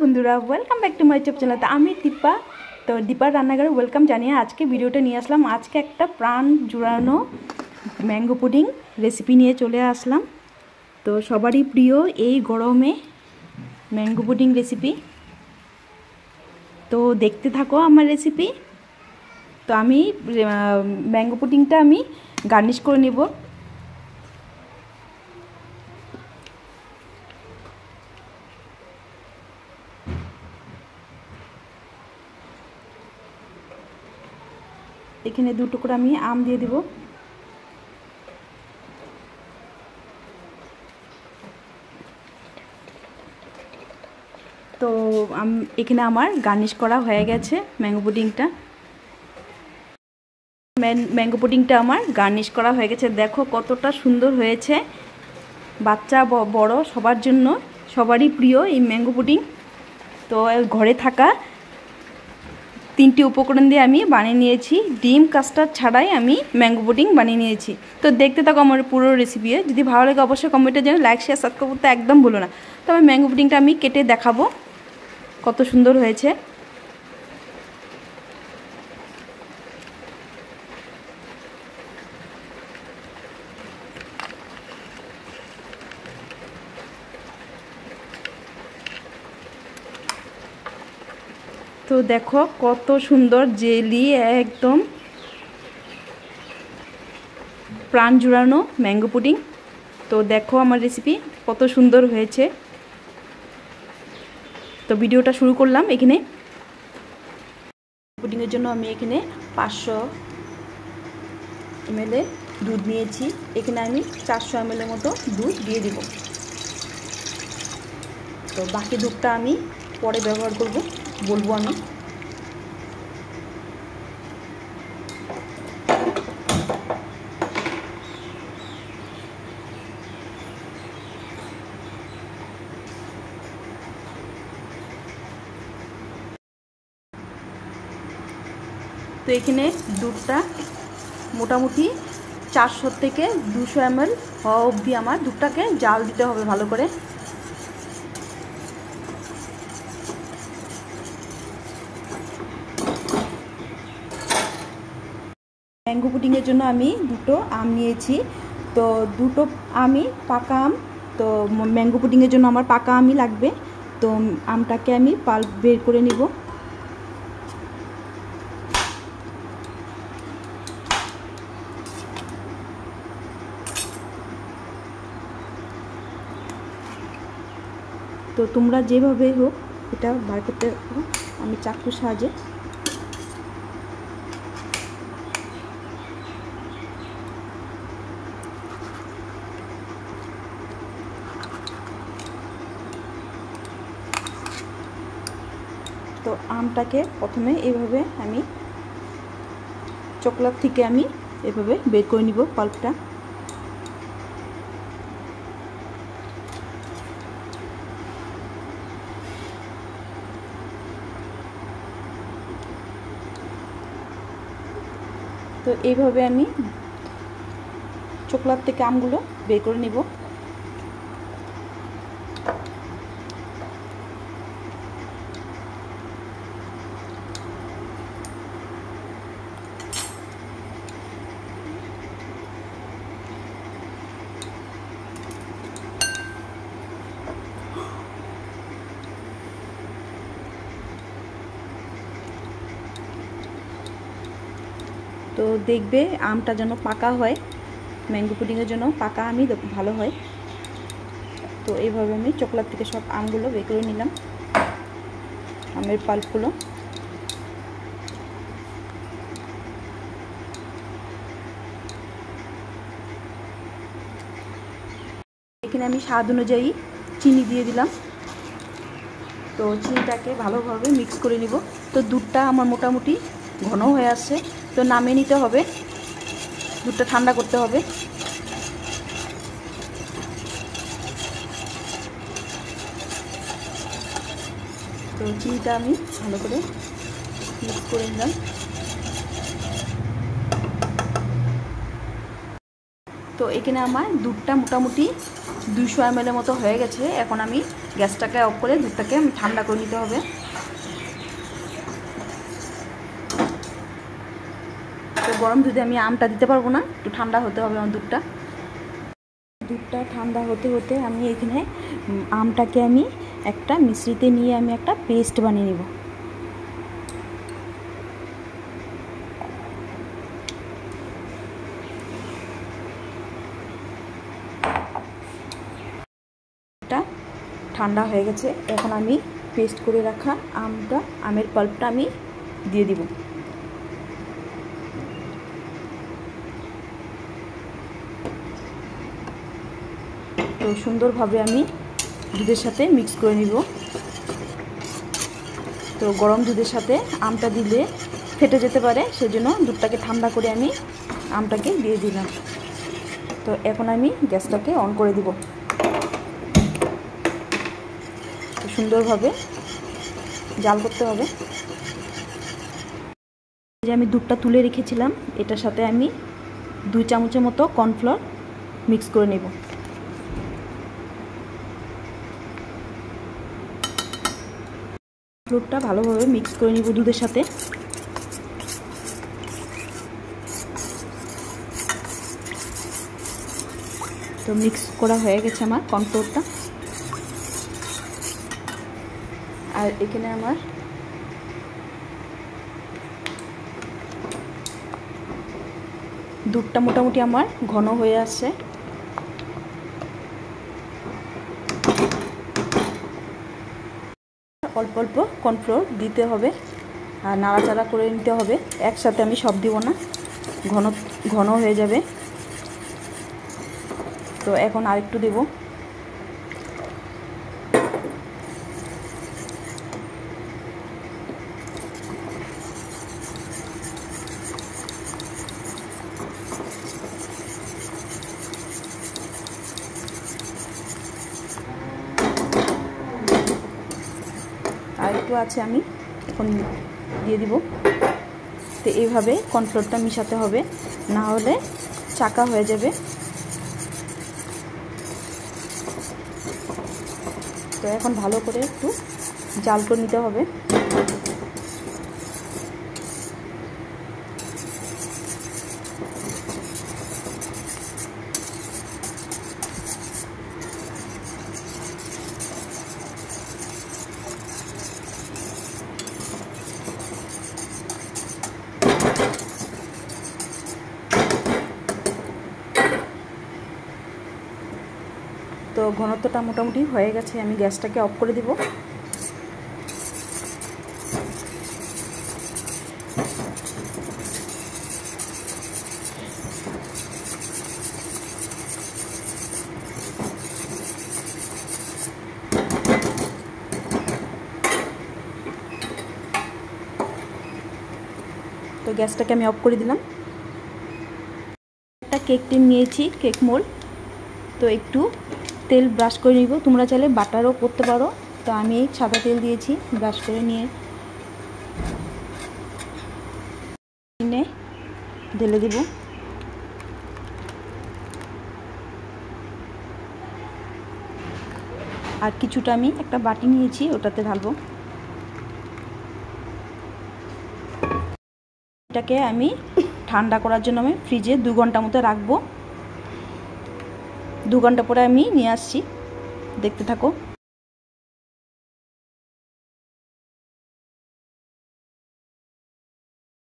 বন্ধুরা welcome back to my YouTube channel. তো আমি দীপা, তো দীপার রান্নাঘরে ওয়েলকাম জানিয়ে আজকে ভিডিওটা নিয়ে আসলাম। আজকে একটা প্রাণ জুড়ানো ম্যাঙ্গো পুডিং রেসিপি নিয়ে চলে আসলাম। তো সবারই প্রিয় এই গরমে ম্যাঙ্গো পুডিং রেসিপি। তো দেখতে থাকো আমার রেসিপি। তো আমি ম্যাঙ্গো পুডিংটা আমি গার্নিশ করে নেব। এখানে 2 টুকরা আমি আম দিয়ে দেব। তো এখানে আমার গার্নিশ করা হয়ে গেছে ম্যাঙ্গো পুডিংটা। আমার গার্নিশ করা হয়ে গেছে। দেখো কতটা সুন্দর হয়েছে। বাচ্চা বড় সবার জন্য, সবারই প্রিয় এই ম্যাঙ্গো পুডিং। তো ঘরে থাকা 3টি উপকরণ দিয়ে আমি বানিয়ে নিয়েছি। ডিম কাস্টার্ড ছাড়াই আমি ম্যাঙ্গো পুডিং বানিয়ে নিয়েছি। তো দেখতে থাকো আমার পুরো রেসিপি। যদি ভালো লাগে অবশ্যই কমেন্টে জানাও, লাইক শেয়ার সাবস্ক্রাইব করতে একদম ভুলো না। তো আমি ম্যাঙ্গো পুডিংটা আমি কেটে দেখাবো কত সুন্দর হয়েছে। তো দেখো কত সুন্দর জেলি, একদম প্রাণ জুড়ানো ম্যাঙ্গো পুডিং। তো দেখো আমার রেসিপি কত সুন্দর হয়েছে। তো ভিডিওটা শুরু করলাম। এখানে পুডিংয়ের জন্য আমি এখানে 500 ml দুধ নিয়েছি। এখানে আমি 400 ml মতো দুধ দিয়ে দিব। তো বাকি দুধটা আমি পরে ব্যবহার করব, বলবো আমি। তো এখানে দুধটা মোটামুটি 400 থেকে 200 ml হওয়া অবধি আমার দুধটাকে জাল দিতে হবে ভালো করে। ম্যাঙ্গো পুডিংয়ের জন্য আমি 2টো আম নিয়েছি। তো 2টো আমি পাকা আম। তো ম্যাঙ্গো পুডিংয়ের জন্য আমার পাকা আমই লাগবে। তো আমটাকে আমি পাল্প বের করে নিব। তো তোমরা যেভাবে হোক এটা বার করতে পারো, আমি চাকুর সাহায্যে। তো আমটাকে প্রথমে এইভাবে আমি চকলেট থেকে আমি এভাবে বের করে নিব পাল্পটা। তো এইভাবে আমি চকলেট থেকে আমগুলো বের করে নিব। তো দেখবে আমটা যেন পাকা হয়। ম্যাঙ্গো পুডিংয়ের জন্য পাকা আমই ভালো হয়। তো এইভাবে আমি চকলেট থেকে সব আমগুলো বের করে নিলাম, আমের পাল্পগুলো। এখানে আমি স্বাদ অনুযায়ী চিনি দিয়ে দিলাম। তো চিনিটাকে ভালোভাবে মিক্স করে নিব। তো দুধটা আমার মোটামুটি ঘন হয়ে আসছে। তো নামিয়ে নিতে হবে, দুধটা ঠান্ডা করতে হবে। তো চিনিটা আমি ভালো করে মিক্স করে নিলাম। তো এখানে আমার দুধটা মোটামুটি 200 ml মতো হয়ে গেছে। এখন আমি গ্যাসটাকে অফ করে দুধটাকে ঠান্ডা করে নিতে হবে। তো গরম দুধে আমি আমটা দিতে পারবো না, একটু ঠান্ডা হতে হবে আমার দুধটা। ঠান্ডা হতে হতে আমি এখানে আমটাকে আমি একটা মিশ্রিতে নিয়ে আমি একটা পেস্ট বানিয়ে নেব। ঠান্ডা হয়ে গেছে, এখন আমি পেস্ট করে রাখা আমের পাল্পটা আমি দিয়ে দিব। তো সুন্দরভাবে আমি দুধের সাথে মিক্স করে নিব। তো গরম দুধের সাথে আমটা দিলে ফেটে যেতে পারে, সেজন্য দুধটাকে ঠান্ডা করে আমি আমটাকে দিয়ে দিলাম। তো এখন আমি গ্যাসটাকে অন করে দিব। সুন্দরভাবে জাল করতে হবে। যে আমি দুধটা তুলে রেখেছিলাম, এটার সাথে আমি 2 চামচের মতো কর্নফ্লাওয়ার মিক্স করে নেব। দুধটা ভালোভাবে মিক্স করে নিব দুধের সাথে। তো মিক্স করা হয়ে গেছে আমার কর্নফ্লাওয়ারটা। আর এখানে আমার দুধটা মোটামুটি আমার ঘন হয়ে আসছে। অল্প অল্প কর্নফ্লাওয়ার দিতে হবে আর নাড়াচাড়া করে নিতে হবে, একসাথে আমি সব দিব না, ঘন হয়ে যাবে। তো এখন আরেকটু দেব। আর একটু আছে, আমি এখন দিয়ে দিব। তো এইভাবে কর্নফ্লাওয়ারটা মিশাতে হবে, না হলে চাকা হয়ে যাবে। তো এখন ভালো করে একটু জাল করে নিতে হবে। তো ঘনত্বটা মোটামুটি হয়ে গেছে, আমি গ্যাসটাকে অফ করে দিব। তো গ্যাসটাকে আমি অফ করে দিলাম। একটা কেক টিন নিয়েছি, কেক মোল্ড। তো একটু তেল ব্রাশ করে নিব, তোমরা চাইলে বাটারও করতে পারো। তো আমি সাদা তেল দিয়েছি, ব্রাশ করে নিয়ে ঢেলে দিব। আর কিছুটা আমি একটা বাটি নিয়েছি, ওটাতে ঢালবো। এটাকে আমি ঠান্ডা করার জন্য আমি ফ্রিজে 2 ঘন্টা মতো রাখবো। 2 ঘন্টা পরে আমি নিয়ে আসছি, দেখতে থাকো।